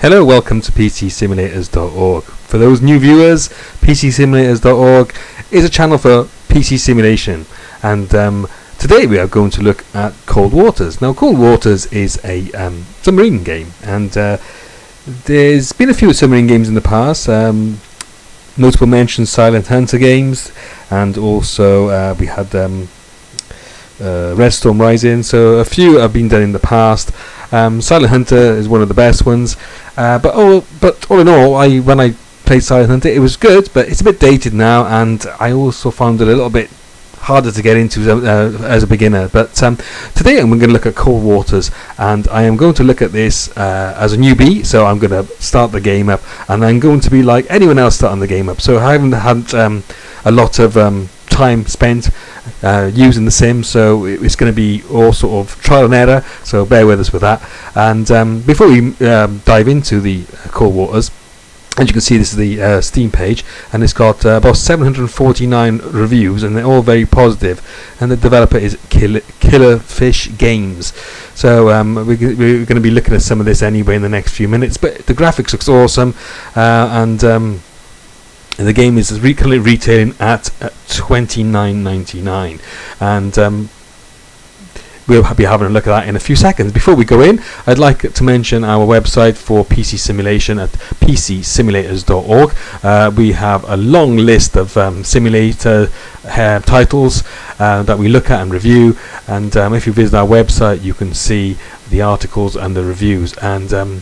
Hello, welcome to PCSimulators.org. For those new viewers, PCSimulators.org is a channel for PC simulation, and today we are going to look at Cold Waters. Now, Cold Waters is a submarine game, and there's been a few submarine games in the past. Notable mentions: Silent Hunter games, and also we had Red Storm Rising. So a few have been done in the past. Silent Hunter is one of the best ones, but all in all, when I played Silent Hunter, it was good, but it's a bit dated now, and I also found it a little bit harder to get into as a beginner. But today I'm going to look at Cold Waters, and I am going to look at this as a newbie. So I'm going to start the game up, and I'm going to be like anyone else starting the game up. So I haven't had a lot of time spent using the sim, so it's going to be all sort of trial and error, so bear with us with that. And before we dive into the Cold Waters, as you can see, this is the Steam page, and it's got about 749 reviews, and they're all very positive, and the developer is Killer Fish Games. So we're going to be looking at some of this anyway in the next few minutes, but the graphics looks awesome, and the game is currently retailing at $29.99, and we'll be having a look at that in a few seconds. Before we go in, I'd like to mention our website for PC simulation at PCSimulators.org. We have a long list of simulator titles that we look at and review, and if you visit our website, you can see the articles and the reviews. And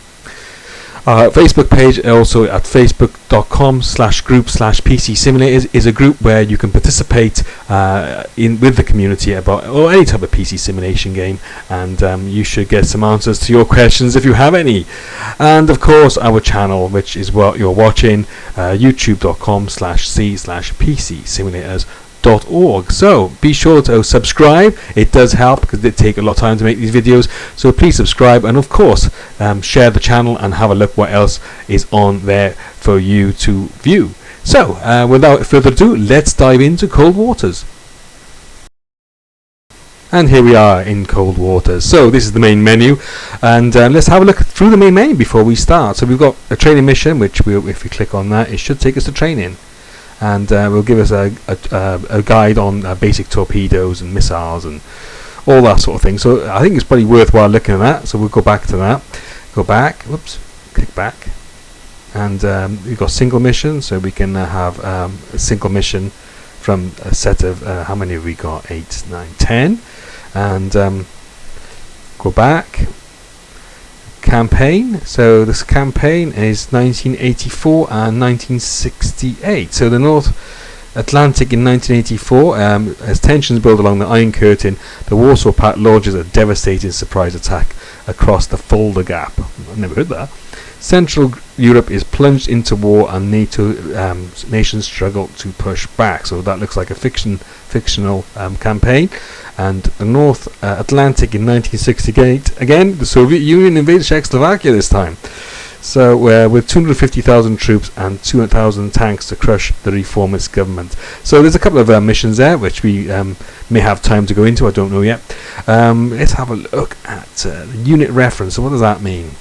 our Facebook page, also at facebook.com/group/PC Simulators, is a group where you can participate with the community about any type of PC simulation game, and you should get some answers to your questions if you have any. And of course, our channel, which is what you're watching, youtube.com/c/PC Simulators. So be sure to subscribe. It does help because it takes a lot of time to make these videos, so please subscribe, and of course share the channel and have a look what else is on there for you to view. So without further ado, let's dive into Cold Waters. And here we are in Cold Waters. So this is the main menu, and let's have a look through the main menu before we start. So we've got a training mission, which if we click on that, it should take us to training, and will give us a guide on basic torpedoes and missiles and all that sort of thing. So I think it's probably worthwhile looking at that. So we'll go back to that. Go back. Whoops. Click back. And we've got single mission, so we can have a single mission from a set of how many have we got? 8, 9, 10. And go back. Campaign. So this campaign is 1984 and 1968. So the North Atlantic in 1984, as tensions build along the Iron Curtain, the Warsaw Pact launches a devastating surprise attack across the Fulda Gap. I've never heard that. Central Europe is plunged into war, and NATO nations struggle to push back. So that looks like a fictional campaign. And the North Atlantic in 1968, again, the Soviet Union invaded Czechoslovakia this time. So with 250,000 troops and 200,000 tanks to crush the reformist government. So there's a couple of missions there which we may have time to go into. I don't know yet. Let's have a look at the unit reference. So what does that mean?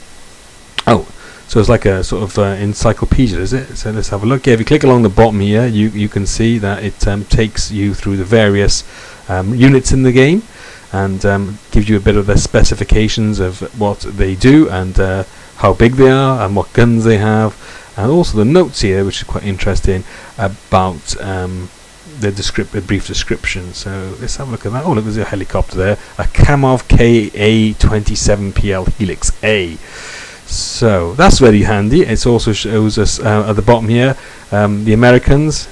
Oh, so it's like a sort of encyclopedia, is it? So let's have a look. Yeah, if you click along the bottom here, you can see that it takes you through the various units in the game, and gives you a bit of the specifications of what they do, and how big they are, and what guns they have, and also the notes here, which is quite interesting, about the brief description. So let's have a look at that. Oh, look, there's a helicopter there, a Kamov KA-27PL Helix A. So that's very handy. It also shows us at the bottom here the Americans,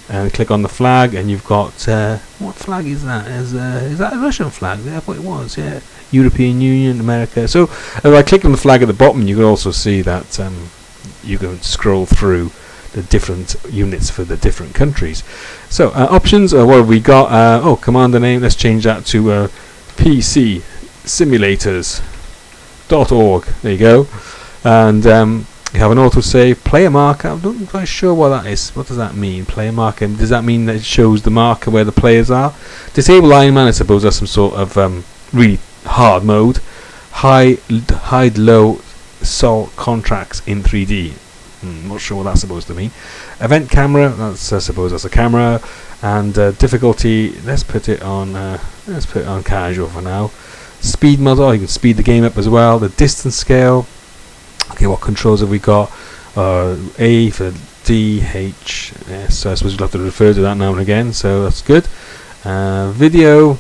and click on the flag, and you've got what flag is that? Is that a Russian flag? Yeah, I thought it was. Yeah, European Union, America. So if I click on the flag at the bottom, you can also see that you can scroll through the different units for the different countries. So options. What have we got? Commander name. Let's change that to PC Simulators.org. There you go. And you have an autosave, player marker. I'm not quite sure what that is. What does that mean? Player marker. Does that mean that it shows the marker where the players are? Disable Iron Man. I suppose that's some sort of really hard mode. Hide low sol contracts in 3D. Not sure what that's supposed to mean. Event camera, that's I suppose that's a camera. And difficulty, let's put it on casual for now. Speed model, you can speed the game up as well. The distance scale. Okay, what controls have we got? A for D, H, S. So I suppose we'll have to refer to that now and again. So that's good. Video.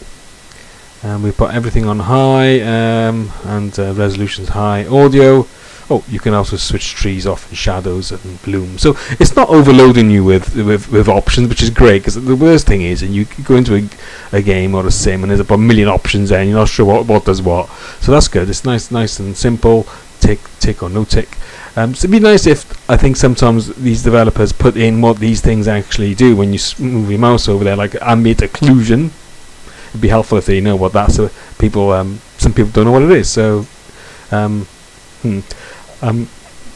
We've put everything on high, and resolution's high. Audio. Oh, you can also switch trees off and shadows and bloom. So it's not overloading you with options, which is great. Because the worst thing is, and you go into a game or a sim, and there's about a million options there, and you're not sure what does what. So that's good. It's nice and simple. Tick or no tick. So it'd be nice if, I think sometimes these developers put in what these things actually do when you move your mouse over there, like ambient occlusion. It'd be helpful if they know what that's. So some people don't know what it is. So I'm gonna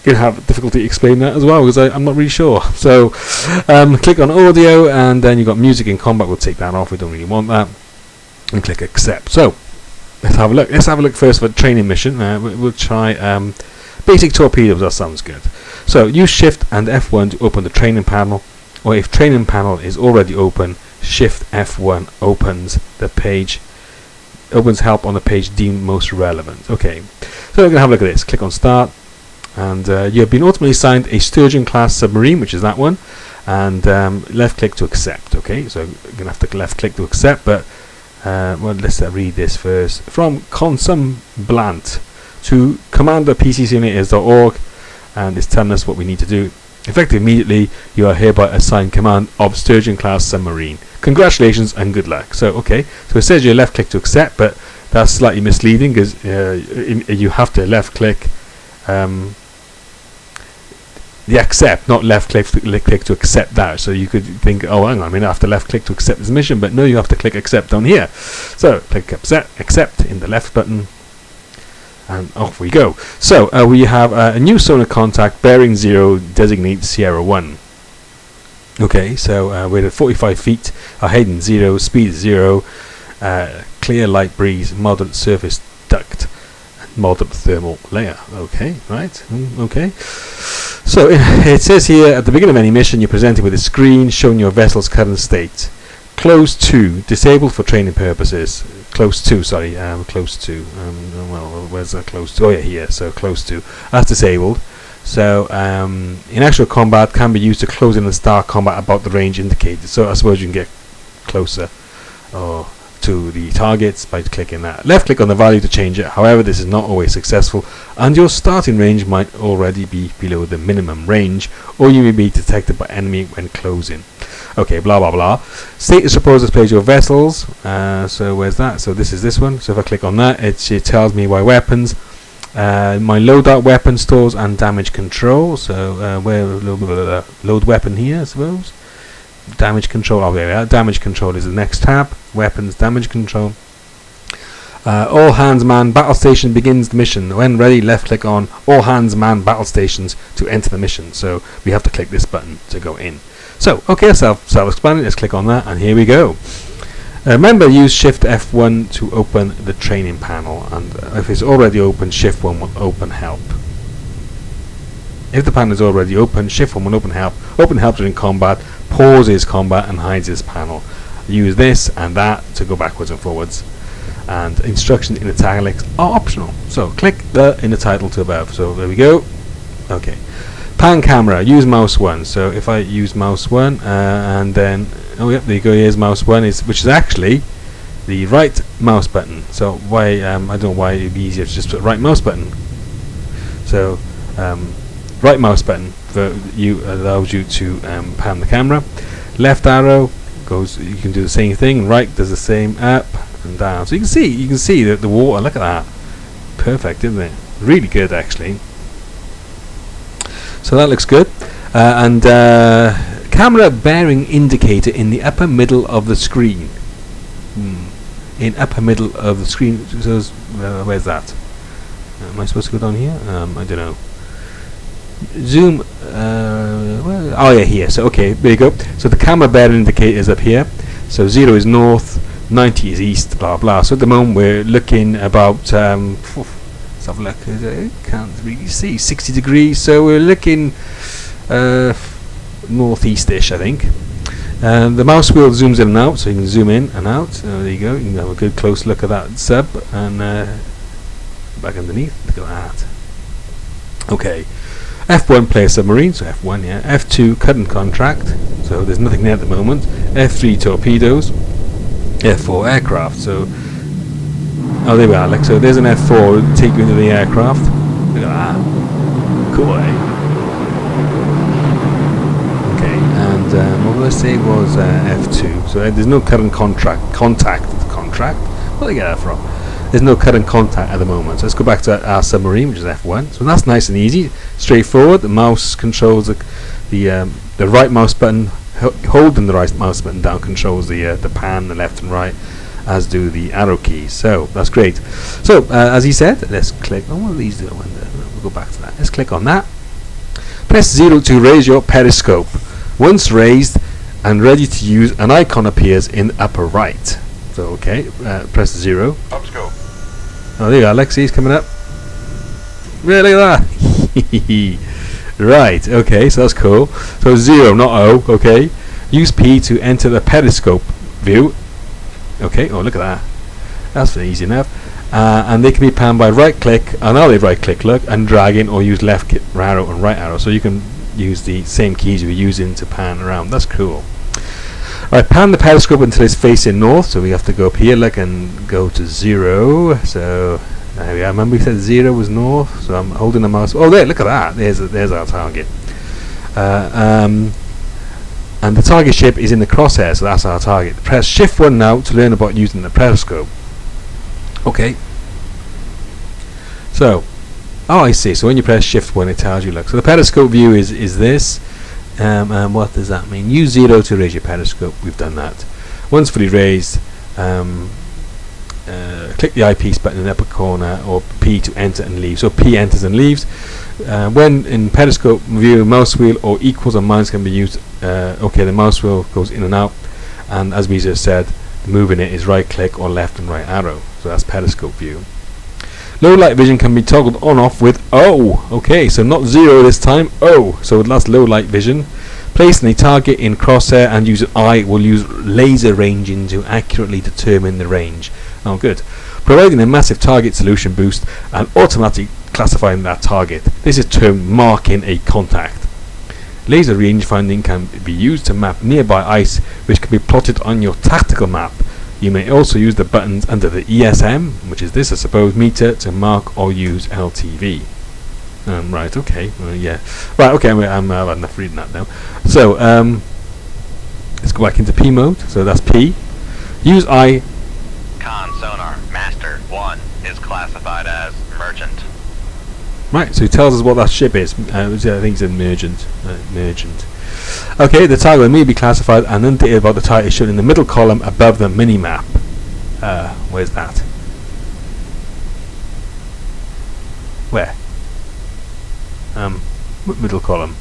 have difficulty explaining that as well, because I'm not really sure. So click on audio, and then you've got music in combat. We'll take that off. We don't really want that. And click accept. So let's have a look. Let's have a look first for training mission. We'll try basic torpedoes. That sounds good. So use Shift and F1 to open the training panel, or if training panel is already open, Shift F1 opens the page, opens help on the page deemed most relevant. Okay, so we're going to have a look at this. Click on start, and you have been ultimately assigned a Sturgeon class submarine, which is that one, and left click to accept. Okay, so you're going to have to left click to accept, but well, let's read this first. From Consum to commander.pccsimulators.org, and it's telling us what we need to do. Effective immediately, you are hereby assigned command of Sturgeon class submarine. Congratulations and good luck. So okay, so it says you left click to accept, but that's slightly misleading, because you have to left click the accept, not left click to accept that. So you could think, oh, hang on, I mean, I have to left click to accept this mission, but no, you have to click accept down here. So click accept in the left button, and off we go. So we have a new sonar contact, bearing 0, designate Sierra 1. Okay, so we're at 45 feet, our heading 0, speed 0, clear light breeze, moderate surface duct, moderate thermal layer. Okay, right, okay. So it says here, at the beginning of any mission, you're presented with a screen showing your vessel's current state. Close to, disabled for training purposes. Close to, sorry, close to. Well, where's that close to? Oh yeah, here. So close to. That's disabled. So in actual combat, can be used to close in and start combat about the range indicated. So I suppose you can get closer to the targets by clicking that. Left click on the value to change it. However, this is not always successful, and your starting range might already be below the minimum range, or you may be detected by enemy when closing. Okay, blah blah blah. Status report displays your vessels. So where's that? So this is this one. So if I click on that, it tells me my weapons, my loadout weapon stores and damage control. So where load weapon here, I suppose. Damage control. Oh, there we are. Damage control is the next tab. Weapons, damage control. All hands man battle station begins the mission. When ready, left click on all hands man battle stations to enter the mission. So we have to click this button to go in. So okay, self-explanatory. Let's click on that, and here we go. Remember, use Shift F1 to open the training panel, and if it's already open, Shift 1 will open help. If the panel is already open, Shift 1 will open help. Open help during combat, pauses combat, and hides this panel. Use this and that to go backwards and forwards. And instructions in italics are optional. So click the in the title to above. So there we go. Okay. Pan camera. Use mouse 1. So if I use mouse 1 and then oh yep, there you go. Here's mouse 1, which is actually the right mouse button. So why I don't know why it'd be easier to just put right mouse button. So right mouse button allows you to pan the camera. Left arrow goes. You can do the same thing. Right does the same, up and down. So you can see that the water. Look at that. Perfect, isn't it? Really good, actually. So that looks good. And camera bearing indicator in the upper middle of the screen. In upper middle of the screen. So where's that? Am I supposed to go down here? I don't know. Zoom. Well, oh yeah, here. So okay, there you go. So the camera bearing indicator is up here. So 0 is north, 90 is east, blah blah. So at the moment we're looking about. It's have a look. Can't really see. 60 degrees, so we're looking northeast-ish, I think. The mouse wheel zooms in and out, so you can zoom in and out. There you go. You can have a good close look at that sub, and back underneath. Look at that. Okay. F1 player submarine, so F1, yeah. F2 current contract, so there's nothing there at the moment. F3 torpedoes. F4 aircraft, so oh, there we are. Like, so there's an F4 take you into the aircraft. Look at that. Cool, eh? Okay, and what did I say was F2? So there's no current contact. Where did I get that from? There's no current contact at the moment. So let's go back to our submarine, which is F1. So that's nice and easy, straightforward. The mouse controls the right mouse button. Holding the right mouse button down controls the pan, the left and right, as do the arrow keys. So that's great. So as he said, let's click on one of these. We'll go back to that. Let's click on that. Press 0 to raise your periscope. Once raised and ready to use, an icon appears in the upper right. So okay, press 0. Upscope. Oh, there you are. Lexi's coming up. Yeah, look at that. Right, okay, so that's cool. So 0, not O, okay. Use P to enter the periscope view. Okay, oh, look at that. That's very easy enough. And they can be panned by right click, and now they right click, look, and dragging, or use left arrow and right arrow. So you can use the same keys you were using to pan around. That's cool. Right, pan the periscope until it's facing north. So we have to go up here, look, and go to 0. So there we are. Remember we said 0 was north, so I'm holding the mouse. Oh, there! Look at that. There's our target. And the target ship is in the crosshair, so that's our target. Press Shift 1 now to learn about using the periscope. Okay. So, oh, I see. So when you press Shift 1, it tells you. Look. So the periscope view is this. And what does that mean? Use 0 to raise your periscope. We've done that. Once fully raised. Click the eyepiece button in the upper corner, or P to enter and leave. So P enters and leaves. When in periscope view, mouse wheel or equals and minus can be used. Okay, the mouse wheel goes in and out, and as we just said, moving it is right click or left and right arrow. So that's periscope view. Low light vision can be toggled on off with O. Okay, so not 0 this time, O. So that's low light vision. Placing a target in crosshair and use I will use laser ranging to accurately determine the range. Oh, good. Providing a massive target solution boost and automatically classifying that target. This is termed marking a contact. Laser range finding can be used to map nearby ice, which can be plotted on your tactical map. You may also use the buttons under the ESM, which is this, I suppose, meter, to mark or use LTV. Right, okay, yeah. Right, okay, I'm enough reading that now. So, let's go back into P mode. So that's P. Use I. Con sonar master 1 is classified as merchant. Right, so it tells us what that ship is. I think it's emergent. Okay, the target will immediately be classified and indicated about the target is shown in the middle column above the mini-map. Where's that? Where? Middle column.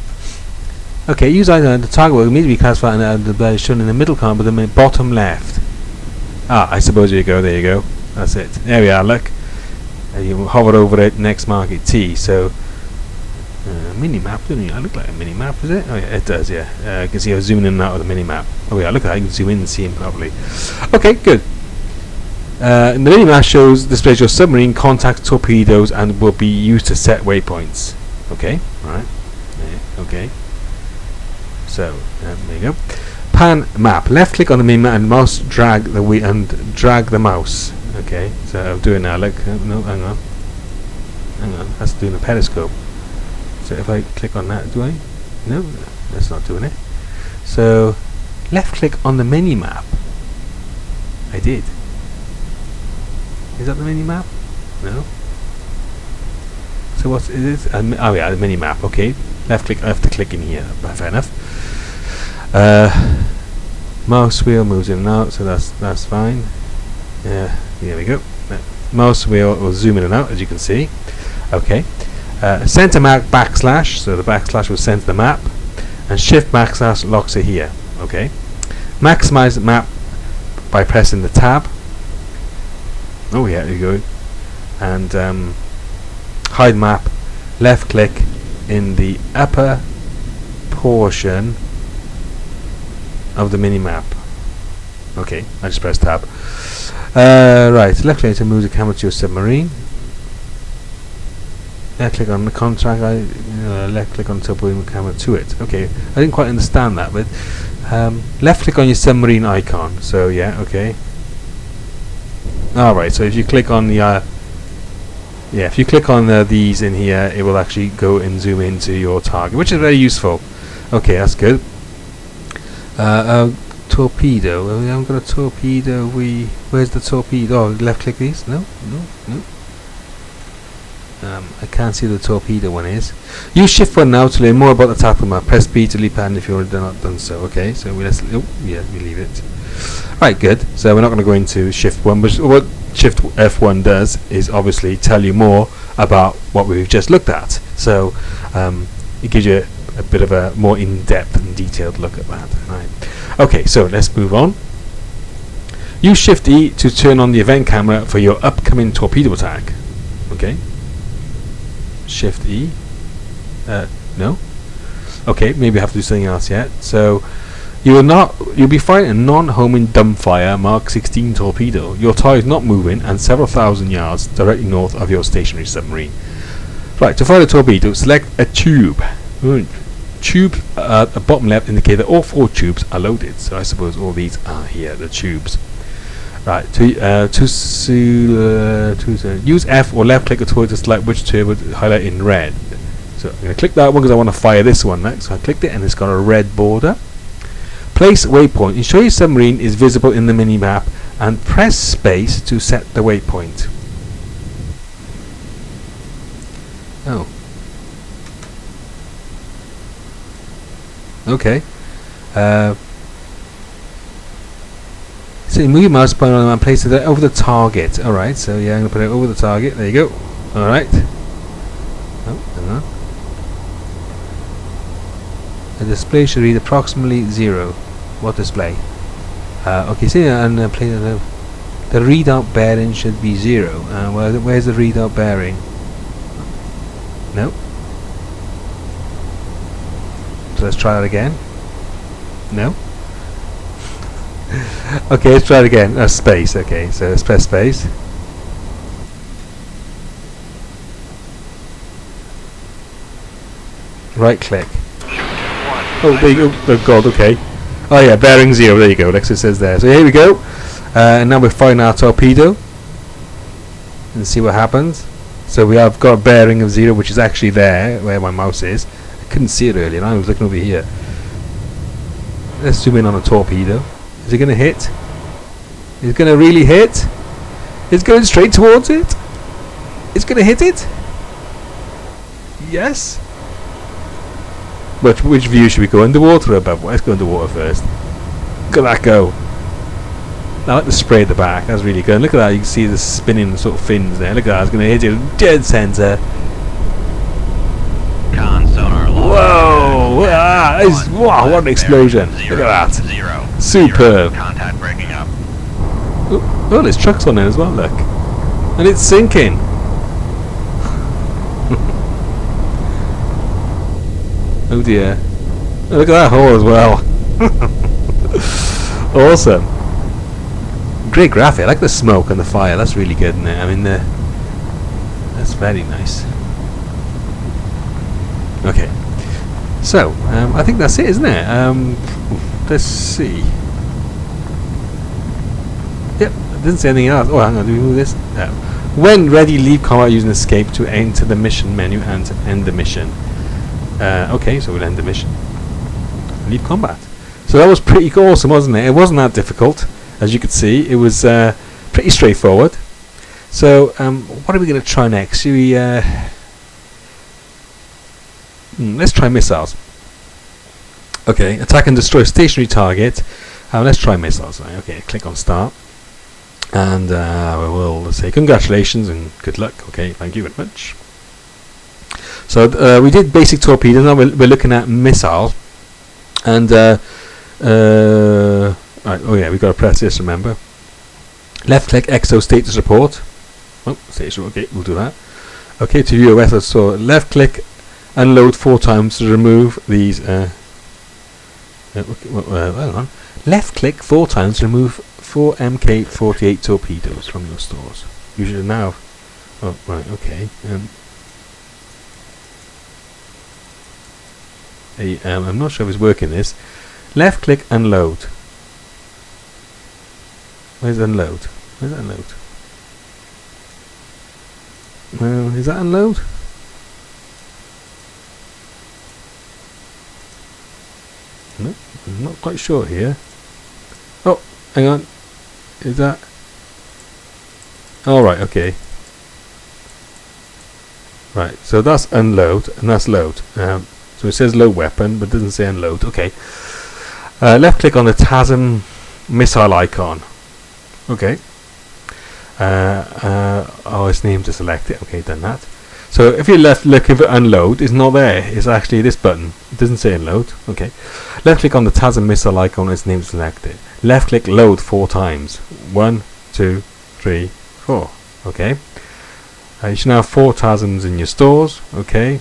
Okay, use either the target will immediately be classified and is shown in the middle column, but the bottom left. Ah, I suppose there you go. That's it. There we are, look. You hover over it, next mark it T. So, mini-map, doesn't it? I look like a mini-map, is it? Oh yeah, it does, yeah. You can see I was zooming in and out of the mini-map. Oh yeah, look at that, you can zoom in and see him properly. Okay, good. And the mini-map displays your submarine, contacts, torpedoes, and will be used to set waypoints. Okay, right. Yeah, okay. So, there you go. Pan map. Left click on the mini-map and mouse drag the mouse. Okay, so I'm doing now. Look, no, hang on. That's doing a periscope. So if I click on that, do I? No, that's not doing it. So left click on the mini map. I did. Is that the mini map? No. So what is it? Oh yeah, the mini map. Okay. Left click. I have to click in here. Fair enough. Mouse wheel moves in and out, so that's fine. Yeah. Here we go. Mouse wheel will zoom in and out, as you can see. Okay. Center map backslash, so the backslash will center the map, and shift backslash locks it here. Okay. Maximize the map by pressing the tab. Oh yeah, there you go. And hide map, left click in the upper portion of the mini map. Okay, I just press tab. Right, left click to move the camera to your submarine. Left click on the contract. Left click on top, move the camera to it. Okay, I didn't quite understand that, but left click on your submarine icon. So yeah, okay. All right. So if you click on the if you click on these in here, it will actually go and zoom into your target, which is very useful. Okay, that's good. Torpedo. We haven't got a torpedo. Where's the torpedo? Oh, left click these. No. I can't see the torpedo one is. Use shift 1 now to learn more about the tackle map. Press B to leap in if you've not done so. Okay, so we leave it. Right, good. So we're not going to go into shift 1, but what shift F1 does is obviously tell you more about what we've just looked at. So it gives you a bit of a more in-depth and detailed look at that. Right. Okay, so let's move on. Use shift E to turn on the event camera for your upcoming torpedo attack. Okay. Shift E. No. Okay, maybe I have to do something else yet. So you'll be firing a non-homing dumbfire Mark 16 torpedo. Your target is not moving and several thousand yards directly north of your stationary submarine. Right, to fire the torpedo, select a tube. Tubes at the bottom left indicate that all 4 tubes are loaded. So I suppose all these are here, the tubes. Right, use F or left click towards to select which tube would highlight in red. So I'm going to click that one because I want to fire this one next. So I clicked it and it's got a red border. Place waypoint. Ensure your submarine is visible in the mini map and press space to set the waypoint. Oh. Okay. So you move your mouse pointer and place it over the target. Alright, so yeah, I'm going to put it over the target. There you go. Alright. Oh, hang on. The display should read approximately 0. What display? Okay, see, and play the readout bearing should be 0. Where's the readout bearing? No. So let's try that again. No. Okay, let's try it again. Space. Okay, so let's press space. Right click. Oh, there you go. Oh God. Okay. Oh yeah, bearing 0. There you go. Like it says there. So here we go. And now we're firing our torpedo. And see what happens. So we have got a bearing of 0, which is actually there where my mouse is. I couldn't see it earlier. I was looking over here. Let's zoom in on a torpedo. Is it going to hit? Is it going to really hit? It's going straight towards it. It's going to hit it. Yes. Which view should we go? Underwater or above? Let's go underwater first. Look at that go. I like the spray at the back. That's really good. Look at that. You can see the spinning sort of fins there. Look at that. It's going to hit you dead center. Whoa! Wow! What an explosion! Look at that. Superb. Contact breaking up. Oh, there's trucks on there as well. Look, and it's sinking. Oh dear! Oh, look at that hole as well. Awesome. Great graphic. I like the smoke and the fire. That's really good, isn't it? I mean, that's very nice. Okay. So, I think that's it, isn't it? Let's see. Yep, I didn't say anything else. Oh, hang on, do we move this? No. When ready, leave combat using escape to enter the mission menu and to end the mission. Okay, so we'll end the mission. Leave combat. So that was pretty awesome, wasn't it? It wasn't that difficult, as you could see. It was pretty straightforward. So, what are we going to try next? Should we... let's try missiles. Okay, attack and destroy stationary target. Let's try missiles. Right, okay, click on start. And we'll say congratulations and good luck. Okay, thank you very much. So we did basic torpedoes. Now we're looking at missiles. And right, oh yeah, we've got to press this, remember. Left click EXO status report. Oh, status report. Okay, we'll do that. Okay, to view a vessel, so left click, unload 4 times to remove these. Hang on. Left click 4 times to remove 4 Mk48 torpedoes from your stores. You should now. Oh, right, okay. I'm not sure if it's working this. Left click, unload. Where's unload? Where's that unload? Is that unload? No, I'm not quite sure here. Oh, hang on. Is that? Alright, okay. Right, so that's unload and that's load. So it says load weapon, but doesn't say unload. Okay. Left click on the TASM missile icon. Okay. Its name to select it. Okay, done that. So if you're left looking for unload, it's not there. It's actually this button. It doesn't say unload. Okay. Left click on the TASM missile icon. Its name to select it. Left click load 4 times. 1, 2, 3, 4. Okay. You should now have 4 TASMs in your stores. Okay.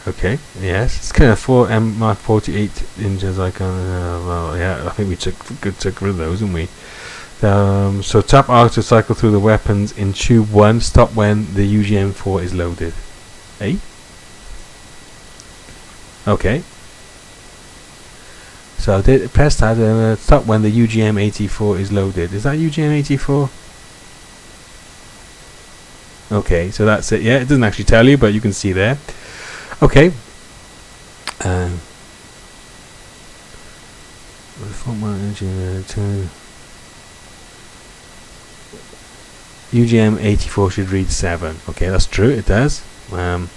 Okay, yes, it's kind of 4 Mark 48 inches icon. Well, yeah, I think we took rid of those, didn't we? So tap R to cycle through the weapons in tube 1. Stop when the UGM4 is loaded. Eh? Okay. So press tab. Stop when the UGM84 is loaded. Is that UGM84? Okay, so that's it. Yeah, it doesn't actually tell you, but you can see there. Okay. UGM 84 should read 7. Okay, that's true, it does. 1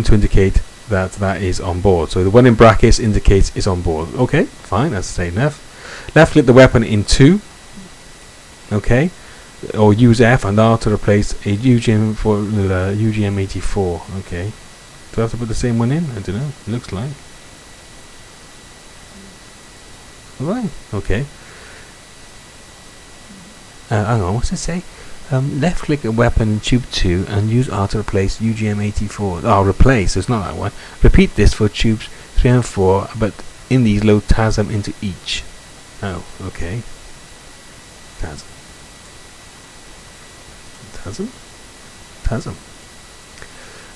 to indicate that is on board. So the one in brackets indicates it's on board. Okay, fine, that's safe enough. Left click the weapon in 2. Okay. Or use F and R to replace a UGM for UGM 84. Okay. Do I have to put the same one in? I don't know. It looks like. Right. Okay. Hang on. What's it say? Left click a weapon in tube 2 and use R to replace UGM 84. Oh, replace. It's not that one. Repeat this for tubes 3 and 4, but in these load TASM into each. Oh, okay. TASM. TASM.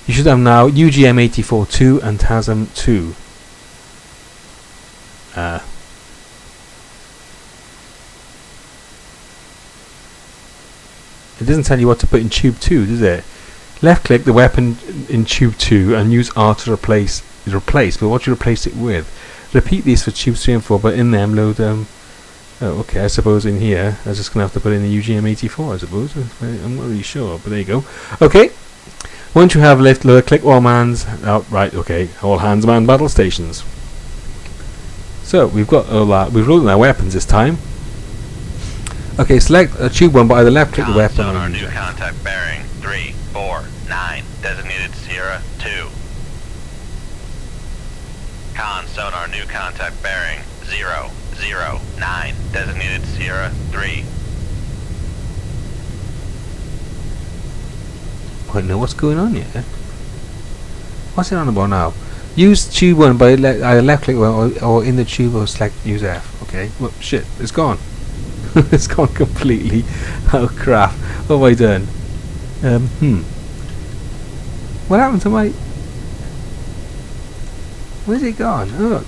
You should have now UGM 84 2 and TASM 2. It doesn't tell you what to put in tube 2, does it? Left click the weapon in tube 2 and use R to replace, but what do you replace it with? Repeat these for tubes 3 and 4, but in them load oh, okay, I suppose in here I'm just going to have to put in the UGM 84, I suppose. I'm not really sure, but there you go. Okay, once you have left, click all hands. Oh, right, okay, all hands man battle stations. So we've got all that. We've loaded our weapons this time. Okay, select a tube 1 by the left click the weapon. Sonar new contact bearing 349, designated Sierra 2. Con sonar new contact bearing 009, designated Sierra 3. I don't know what's going on here. What's it on about now? Use tube 1 by either left click or in the tube or select use F. Okay, well, shit, it's gone. It's gone completely. Oh crap, what have I done? What happened to my... Where's it gone? Oh.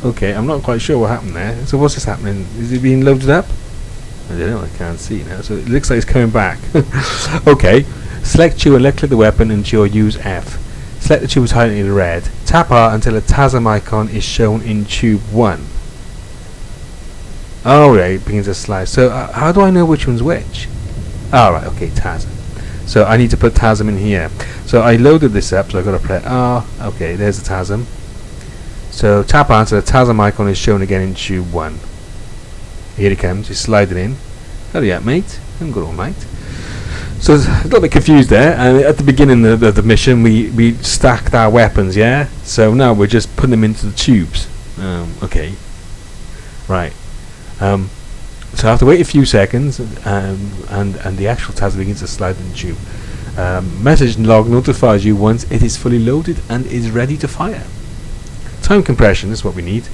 Okay, I'm not quite sure what happened there. So what's this happening? Is it being loaded up? I don't know, I can't see now. So it looks like it's coming back. Okay, select tube and left click the weapon and use F. Select the tube with highlighted red. Tap R until a TASM icon is shown in tube 1. Alright, it begins to slide. So how do I know which one's which? Alright, okay, TASM. So I need to put TASM in here. So I loaded this up, so I've got to press R. Okay, there's the TASM. So tap R until the TASM icon is shown again in tube 1. Here it comes, you slide it in. Hurry up, mate. I'm good all night. So I was a little bit confused there, and at the beginning of the mission we stacked our weapons, yeah? So now we're just putting them into the tubes. Okay. Right. So I have to wait a few seconds, and the actual task begins to slide in the tube. Message log notifies you once it is fully loaded and is ready to fire. Time compression is what we need.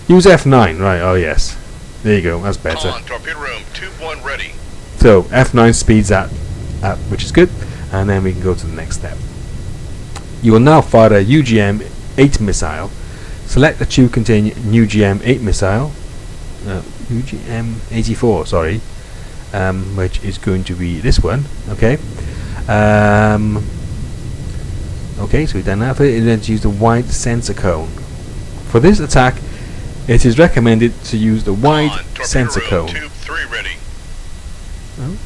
Use F9, right? Oh yes, there you go. That's better. On torpedo room, tube 1 ready. So F9 speeds that up, which is good, and then we can go to the next step. You will now fire a UGM-8 missile. Select the tube containing UGM-8 missile. UGM-84, sorry, which is going to be this one. Okay. Okay, so we've done that. And then use the wide sensor cone. For this attack, it is recommended to use the wide sensor cone. Tube 3 ready. Oh.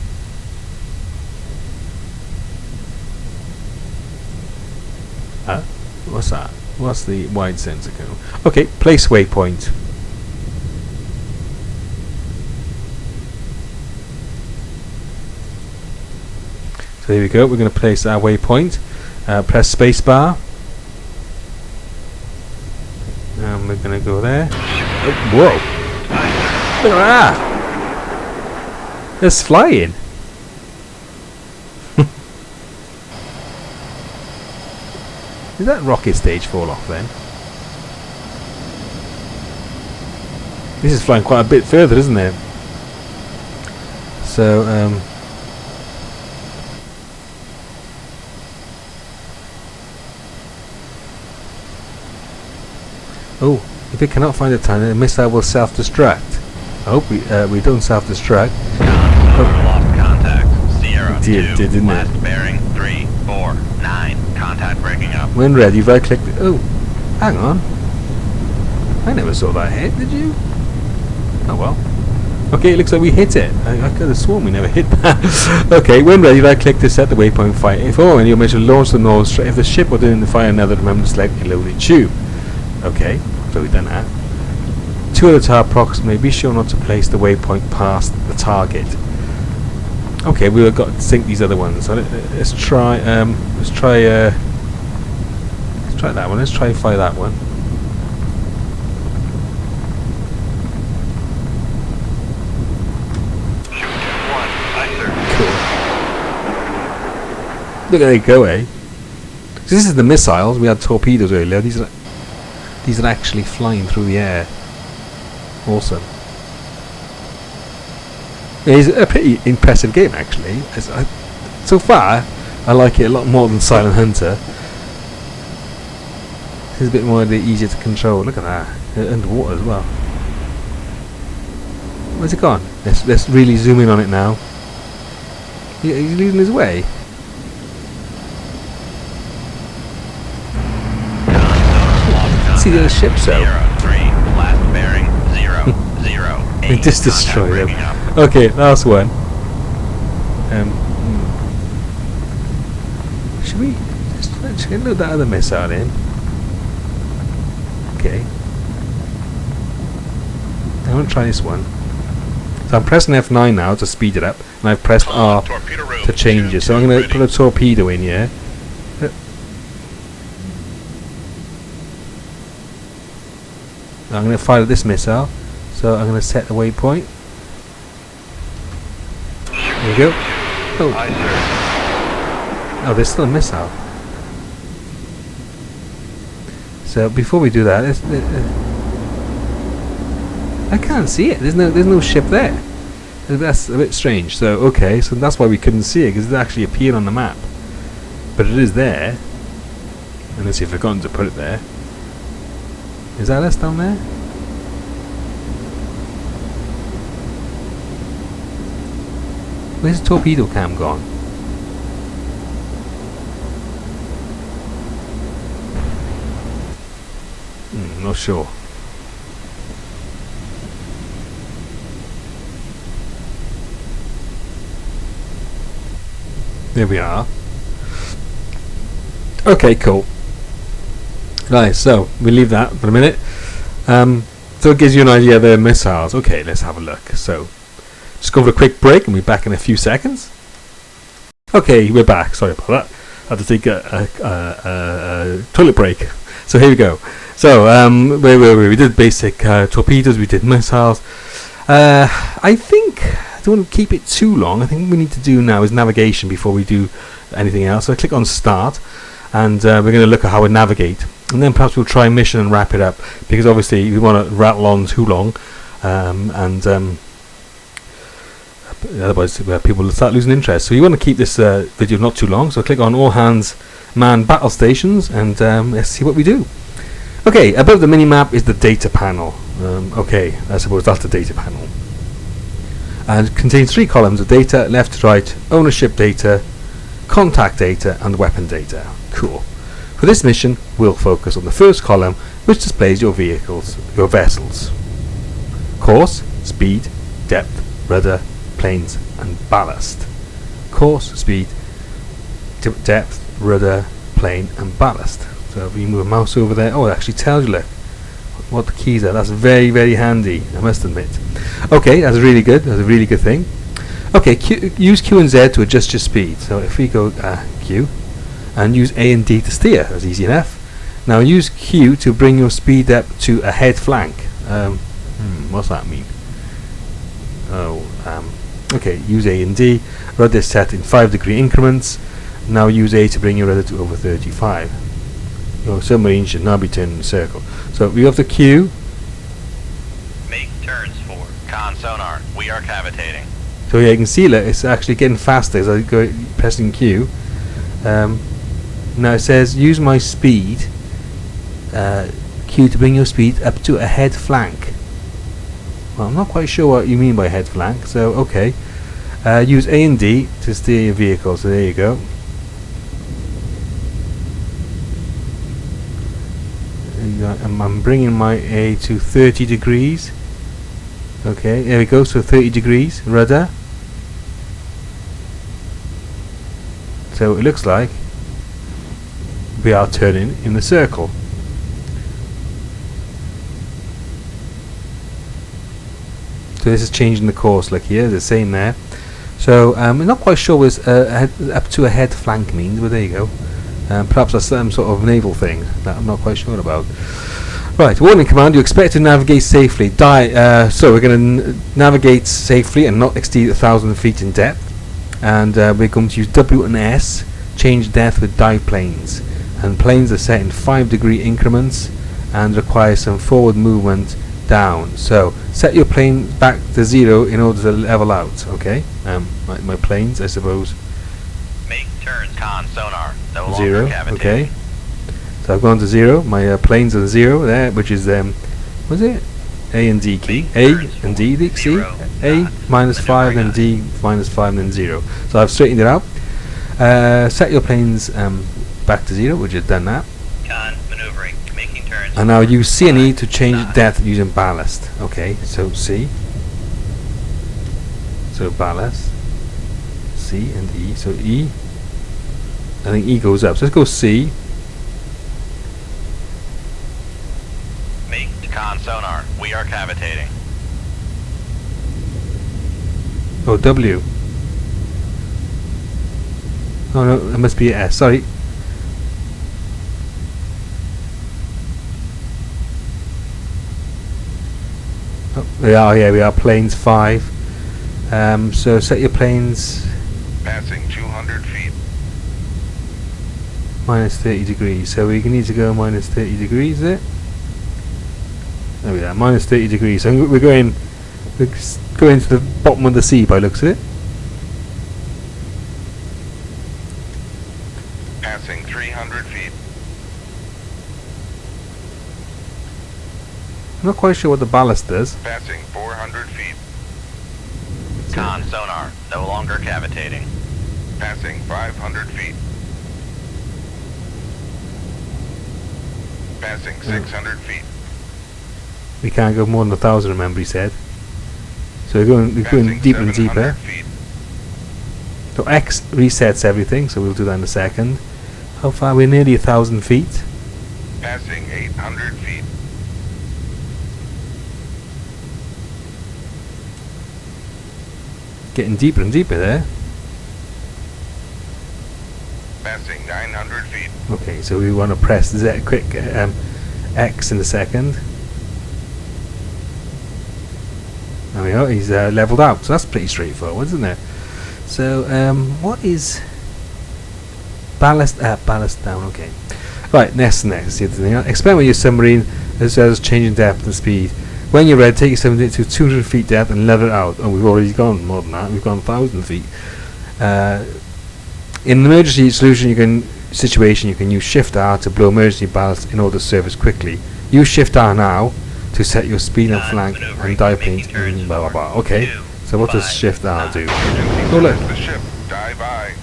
What's that? What's the wide sensor cone? Okay, place waypoint. So here we go. We're going to place our waypoint. Press spacebar. And we're going to go there. Oh, whoa! Look at that! It's flying. Did that rocket stage fall off then? This is flying quite a bit further, isn't it? So, oh, if it cannot find a tunnel, the missile will self-destruct. I hope we don't self-destruct. Lost contact. Sierra 2, didn't last it? bearing 3, 4, 9. Contact breaking up. When ready, right click the... Oh, hang on. I never saw that hit, did you? Oh well. Okay, it looks like we hit it. I could have sworn we never hit that. Okay, when ready, right click to set the waypoint fire. If all and you'll measure launch the nose straight. If the ship or didn't fire another, remember to select a loaded tube. Okay, so we've done that. 2 at a time approximately. Be sure not to place the waypoint past the target. Okay, we've got to sync these other ones. So let's try that one. Let's try fire that one. Cool. Look at it go, eh? So this is the missiles. We had torpedoes earlier. These are actually flying through the air. Awesome. It's a pretty impressive game, actually. So far, I like it a lot more than Silent Hunter. It's a bit more easier to control. Look at that. Underwater as well. Where's it gone? Let's really zoom in on it now. He's losing his way. See the other ship, so. 3, last bearing 0, 0, 8. We just destroyed them. Okay, last one. Should we just load that other missile in? Okay. I'm going to try this one. So I'm pressing F9 now to speed it up, and I've pressed R to change it. So I'm going to put a torpedo in here. I'm going to fire this missile. So I'm going to set the waypoint. There we go. Oh, Aye, sir. oh, there's still a missile. So before we do that, I can't see it. There's no ship there. That's a bit strange. So okay, so that's why we couldn't see it, because it actually appeared on the map, but it is there. Unless you've forgotten to put it there. Is that us down there? Where's the torpedo cam gone? Not sure. There we are. Okay, cool. Right, so we leave that for a minute. So it gives you an idea of the missiles. Okay, let's have a look. So just go for a quick break and we're back in a few seconds. Okay, we're back. Sorry about that. I had to take a toilet break. So here we go. So where were we? We did basic torpedoes. We did missiles. I think I don't want to keep it too long. I think what we need to do now is navigation before we do anything else. So I click on start, and we're going to look at how we navigate, and then perhaps we'll try mission and wrap it up, because obviously we want to rattle on too long, otherwise people will start losing interest. So you want to keep this video not too long. So click on all hands man battle stations, and let's see what we do. Okay, above the mini-map is the data panel. Okay, I suppose that's the data panel. And it contains 3 columns of data, left to right: ownership data, contact data, and weapon data. Cool. For this mission, we'll focus on the first column, which displays your vessels. Course, speed, depth, rudder, planes, and ballast. Course, speed, depth, rudder, plane, and ballast. So if you move a mouse over there, oh, it actually tells you, look, what the keys are. That's very, very handy, I must admit. Okay, that's really good. That's a really good thing. Okay, use Q and Z to adjust your speed. So if we go Q and use A and D to steer, that's easy enough. Now use Q to bring your speed up to a head flank. What's that mean? Okay, use A and D. Rudder is set in 5-degree increments. Now use A to bring your rudder to over 35. Your submarine should now be turned in a circle. So we have the Q. Make turns for con sonar. We are cavitating. So yeah, you can see that it's actually getting faster as I go pressing Q. Now it says use my speed, Q, to bring your speed up to a head flank. Well, I'm not quite sure what you mean by head flank, so okay. Use A and D to steer your vehicle, so there you go. I'm bringing my A to 30 degrees. Okay, there we go, so 30 degrees, rudder. So it looks like we are turning in the circle. So this is changing the course, like here, the same there. So I'm not quite sure what up to a head flank means, but there you go. Perhaps that's some sort of naval thing that I'm not quite sure about. Right, warning command: you expect to navigate safely. So we're going to navigate safely and not exceed 1,000 feet in depth. And we're going to use W and S, change depth with dive planes. And planes are set in 5-degree increments and require some forward movement down. So set your plane back to 0 in order to level out. Okay, my planes, I suppose. Make turns con sonar. No 0. longer cavitating. Okay. So I've gone to 0. My planes are 0 there, which is was it A and D key? A and D, see? A minus 5, then D minus 5, then 0. So I've straightened it out. Set your planes back to 0, which has done that. Con maneuvering, making turns. And now use C and E to change depth using ballast. Okay, so C. So ballast. C and E. So E. I think E goes up. So let's go C. Make to con sonar. We are cavitating. Oh, W. Oh no, it must be S. Sorry. Oh, we are planes 5. So set your planes Passing 200 feet. minus 30 degrees. So we need to go minus 30 degrees there. There we are, minus 30 degrees. So we're going to the bottom of the sea by looks of it. Passing 300 feet. I'm not quite sure what the ballast does. Passing 400 feet. Con sonar. No longer cavitating. Passing 500 feet. Passing 600 feet. We can't go more than 1,000, remember he said. So we're going Passing deeper and 700 deeper. feet. So X resets everything, so we'll do that in a second. How far? We're nearly 1,000 feet. Passing 800 feet. Getting deeper and deeper there. Passing 900 feet. Okay, so we want to press Z quick X in a second. There we go, he's leveled out, so that's pretty straightforward, isn't it? So, what is ballast? Ballast down, okay. Right, next. Experiment with your submarine as well as changing depth and speed. When you're ready, take your submarine to 200 feet depth and level it out. Oh, we've already gone more than that, we've gone 1,000 feet. In an emergency situation, you can use Shift R to blow emergency ballast in order to surface quickly. Use Shift R now to set your speed and flank and dive paint and blah blah blah. Okay, so what does Shift R do? Oh look. The ship. Dive I.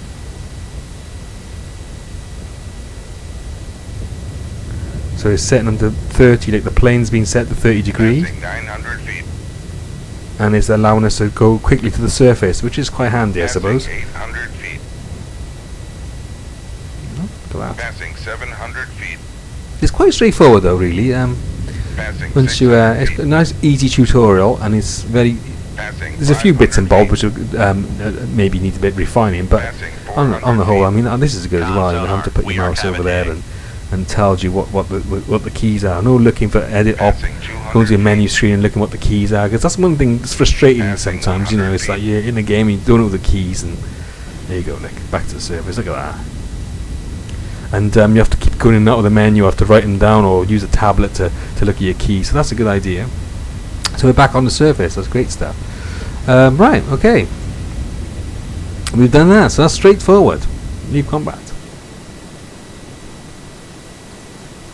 So it's setting them to 30, like the plane's been set to 30 degrees. Passing 900 feet. And it's allowing us to go quickly to the surface, which is quite handy, I suppose. Passing 800 feet. Look at that. Passing 700 feet. It's quite straightforward though, really. Passing Once you, 600 it's feet. a nice, easy tutorial, and it's very. Passing There's a few bits and 500 bobs which maybe need a bit refining, but Passing on the whole, 400 I mean, this is good as well. You don't have to put We your are mouse over there cavitating. and tells you what the keys are. No looking for edit op, Passing 200 going to your menu feet. screen and looking what the keys are, because that's one thing that's frustrating Passing sometimes. You know, 100 it's like feet. you're in a game and you don't know the keys, and there you go. Look, back to the surface. Look at that. And you have to keep going in and out of the menu. You have to write them down or use a tablet to look at your keys. So that's a good idea. So we're back on the surface. That's great stuff. Right, okay. We've done that. So that's straightforward. Leave combat.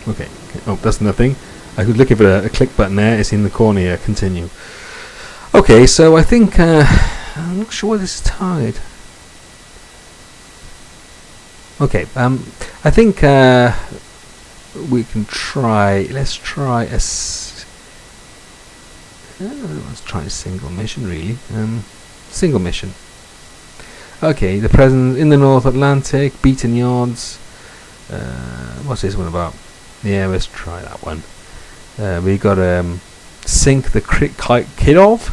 Okay. Oh, that's nothing. I was looking for a click button there. It's in the corner here. Continue. Okay, so I think I'm not sure where this is tied. Okay, I think we can try. Let's try let's try a single mission, really. Single mission. Okay, the presence in the North Atlantic, beaten yards. What's this one about? Yeah, let's try that one. We got sink the Kidov,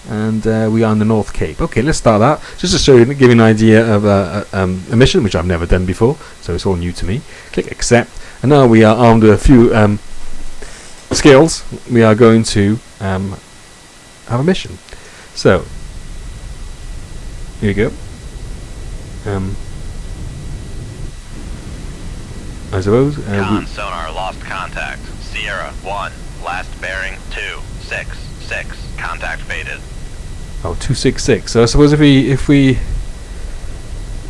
and we are in the North Cape. Okay, let's start that. Just to show you, give you an idea of a mission which I've never done before, so it's all new to me. Click accept, and now we are armed with a few skills. We are going to have a mission. So here we go. I suppose Con sonar lost contact. Sierra 1, last bearing 266. Contact faded. 266. So I suppose if we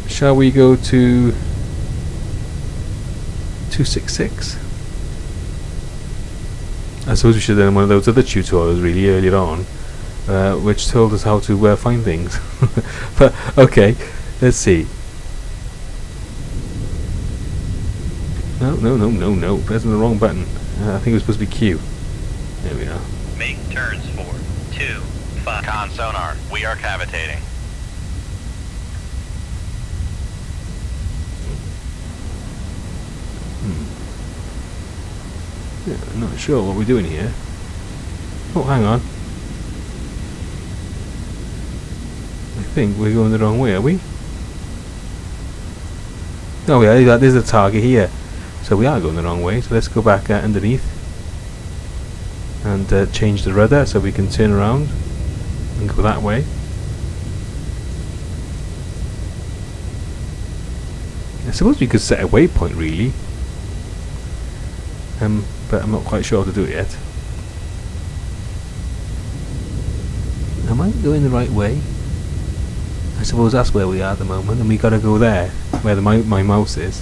shall we go to 266? I suppose we should have done one of those other tutorials really earlier on, which told us how to find things. But okay, let's see. No, pressing the wrong button. I think it was supposed to be Q. There we are. Make turns for 2, 5. Con sonar, we are cavitating. Yeah, I'm not sure what we're doing here. Oh, hang on. I think we're going the wrong way, are we? Oh yeah, there's a target here. So we are going the wrong way, so let's go back underneath and change the rudder so we can turn around and go that way. I suppose we could set a waypoint really, but I'm not quite sure how to do it yet. Am I going the right way? I suppose that's where we are at the moment, and we gotta go there, where my mouse is.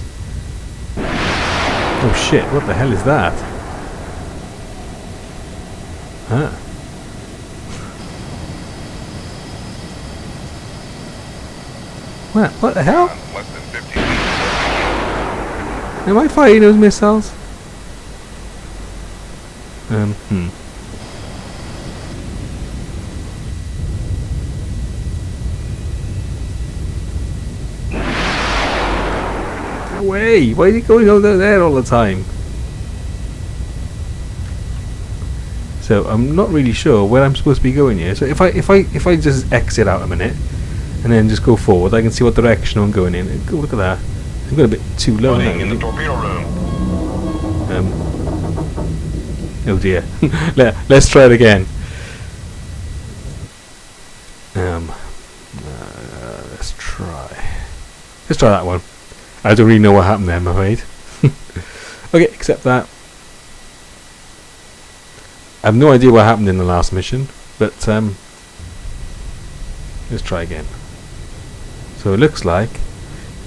Oh shit, what the hell is that? Huh. What the hell? Less than 50 feet. Am I firing those missiles? Away! Why are you going over there all the time? So I'm not really sure where I'm supposed to be going here. So if I just exit out a minute and then just go forward, I can see what direction I'm going in. Oh, look at that. I've got a bit too low now. Loading in the torpedo room. Oh dear. Let's try it again. Let's try that one. I don't really know what happened there, I'm afraid. Okay, accept that. I have no idea what happened in the last mission, but let's try again. So it looks like,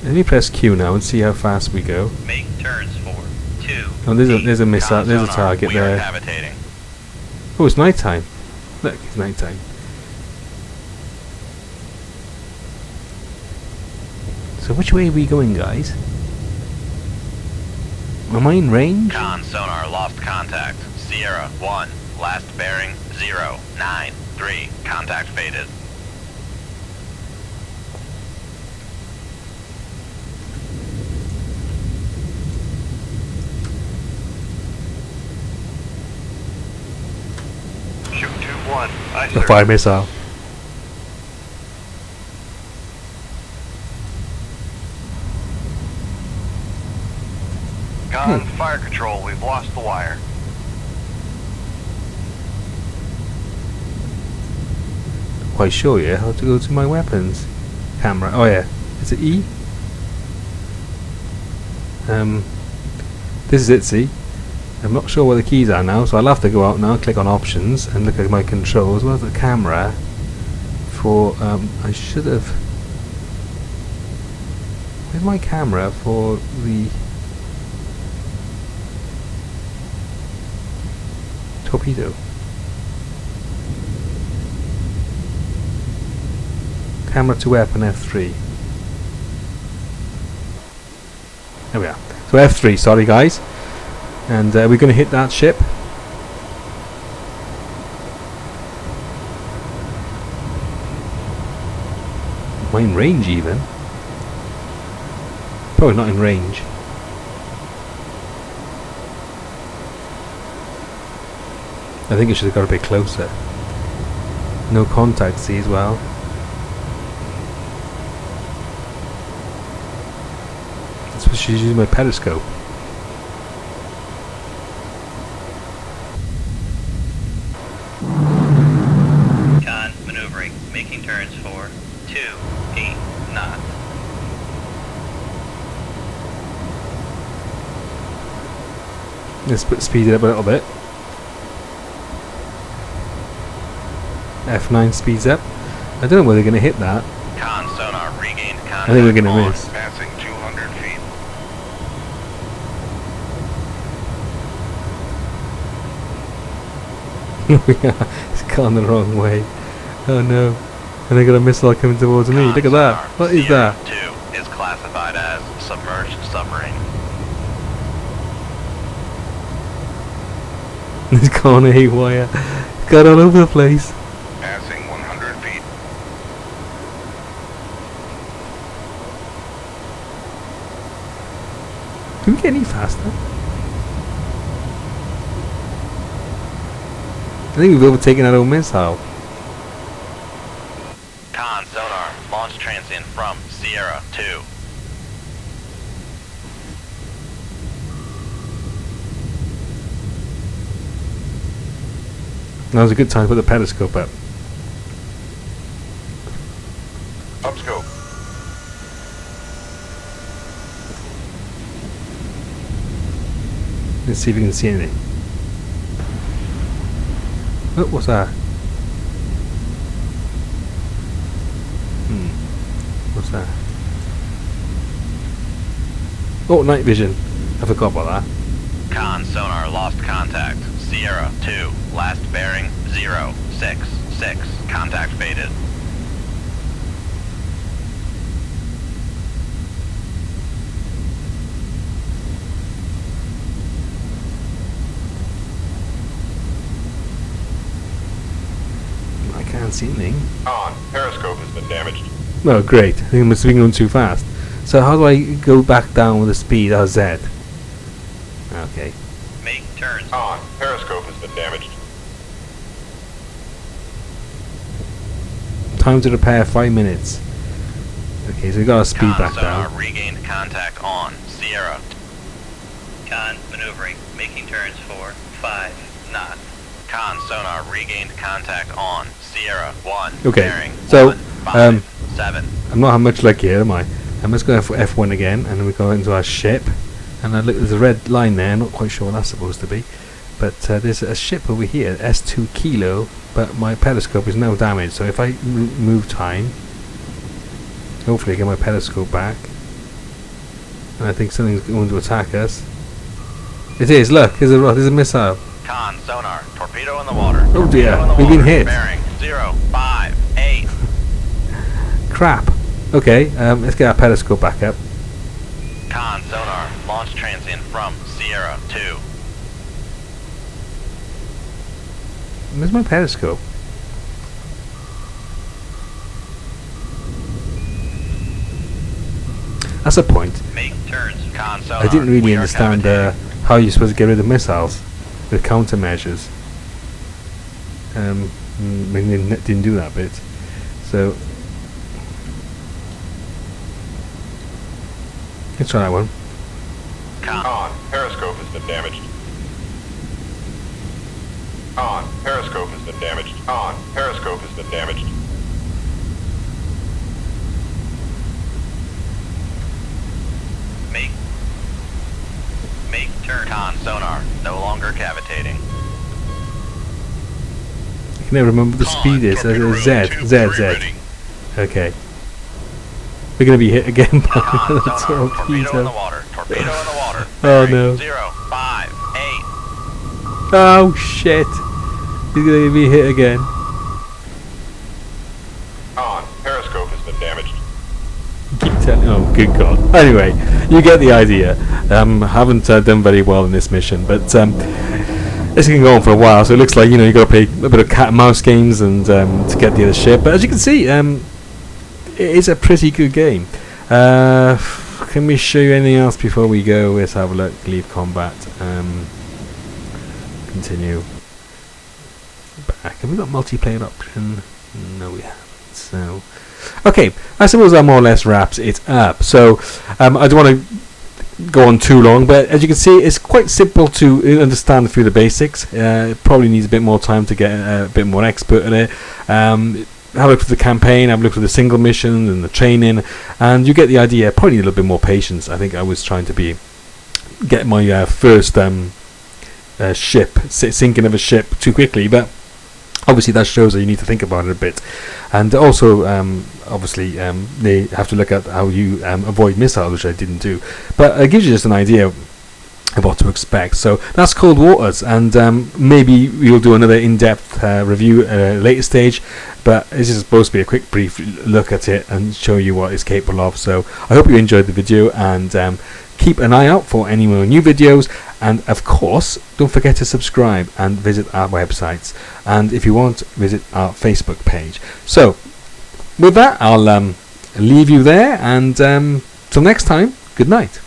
let me press Q now and see how fast we go. Make turns for 2. Oh, there's a missile. There's a target We are there. habitating. Oh, it's night time. Look, it's night time. So which way are we going, guys? Am I in range? Con sonar lost contact. Sierra 1, last bearing 093. Contact faded. Shoot 2-1. Aye, A sir. fire missile. Con fire control. We've lost the wire. Quite sure, yeah. How to go to my weapons camera? Oh yeah, is it E? This is it. See, I'm not sure where the keys are now, so I'll have to go out now, click on options, and look at my controls. Where's the camera? For I should have. Where's my camera for the torpedo? Camera to weapon F3. There we are. So F3, sorry guys. And we're going to hit that ship. Am I in range even? Probably not in range. I think it should have got a bit closer. No contact, see, as well. She's using my periscope. Con maneuvering, making turns for 28 knots. Let's speed it up a little bit. F9 speeds up. I don't know whether they're going to hit that. Con sonar regained contact. I think we're going to miss. Passing 200 feet. It's gone the wrong way. Oh no. And they got a missile coming towards me. Look at that. What is that? 2 is classified as submerged submarine. It's gone haywire. It's got all over the place. Passing 100 feet. Can we get any faster? I think we've overtaken our own missile. Con sonar, launch transient from Sierra 2. Now's a good time to put the periscope up. Upscope. Let's see if we can see anything. Oh, what's that? What's that? Oh, night vision. I forgot about that. Con sonar lost contact. Sierra 2, last bearing 066. Contact faded. I can't see anything. On. Periscope has been damaged. Oh, great. I think I must have been going too fast. So how do I go back down with the speed? Oh, Z. Okay. Make turns. On. Periscope has been damaged. Time to repair 5 minutes. Okay, so we got our speed Con back sonar down. regained contact on Sierra. Con maneuvering, making turns for 5 knots. Con sonar regained contact on Sierra 1. Okay, Bearing so, 1, 5, 7. I'm not having much luck here, am I? I'm just going for F1 again, and then we go into our ship. And I look, there's a red line there, not quite sure what that's supposed to be. But there's a ship over here, S2 Kilo, but my periscope is now damaged. So if I move time, hopefully I get my periscope back. And I think something's going to attack us. It is, look, there's a missile. Con sonar, torpedo in the water. Oh dear, Torpedo in the we've been water. hit. Bearing 0, 5, 8. Crap. Okay, let's get our periscope back up. Con sonar, launch transient from Sierra 2. Where's my periscope? That's a point. Make turns. Con sonar, I didn't really we are understand cavitating. how you're supposed to get rid of missiles with countermeasures. We didn't do that bit. So let's try that one. On. Periscope has been damaged. On. Periscope has been damaged. On. Periscope has been damaged. Make turn. Con sonar, no longer cavitating. I can never remember what the speed is. Z. Okay. We're going to be hit again by Con another sonar, torpedo in the torpedo. water. Torpedo in the water. Oh, Bearing no. 0, 5, 8. Oh shit! He's going to be hit again. On. Periscope has been damaged. Keep telling. Oh, good god. Anyway, you get the idea. Haven't done very well in this mission, but this can go on for a while. So it looks like you got to play a bit of cat and mouse games and to get the other ship. But as you can see, it is a pretty good game. Can we show you anything else before we go? Let's have a look. Leave combat. Continue. Back. Have we got multiplayer option? No, we haven't. So. Okay, I suppose that more or less wraps it up. So, I don't want to go on too long, but as you can see, it's quite simple to understand a few of the basics. It probably needs a bit more time to get a bit more expert at it. Have a look at the campaign, have a look at the single missions and the training, and you get the idea. Probably need a little bit more patience. I think I was trying to get my first sinking of a ship too quickly, but obviously that shows that you need to think about it a bit. And also obviously they have to look at how you avoid missiles, which I didn't do, but it gives you just an idea of what to expect. So that's Cold Waters, and maybe we'll do another in-depth review at a later stage, but this is supposed to be a quick brief look at it and show you what it's capable of. So I hope you enjoyed the video, and keep an eye out for any more new videos, and of course don't forget to subscribe and visit our websites, and if you want, visit our Facebook page. So with that, I'll leave you there, and till next time, good night.